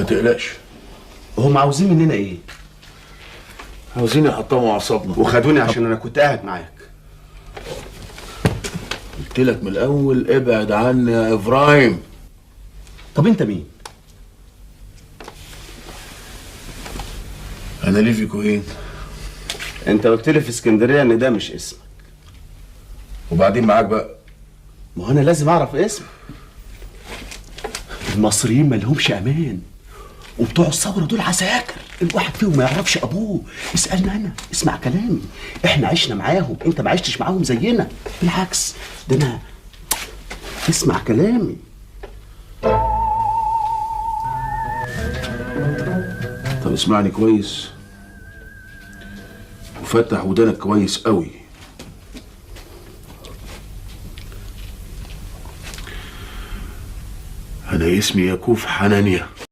ما تقلقش. هم عاوزين مننا ايه؟ عاوزين يحطموا اعصابنا. وخدوني عشان انا كنت قاعد معاك. قلت لك من الاول ابعد عني يا ابراهيم. طب انت مين؟ انا ليفي كوهين. انت قلت لي في اسكندريه ان ده مش اسمك. وبعدين معاك بقى. ما هو انا لازم اعرف اسمك. المصريين ما لهمش امان، وبتوع الثوره دول عساكر، الواحد فيهم ما يعرفش ابوه. اسالني انا، اسمع كلامي، احنا عشنا معاهم، انت ما عشتش معاهم زينا، بالعكس ده انا. اسمع كلامي. طب اسمعني كويس وفتح ودانك كويس قوي. انا اسمي ياكوف حنانيا.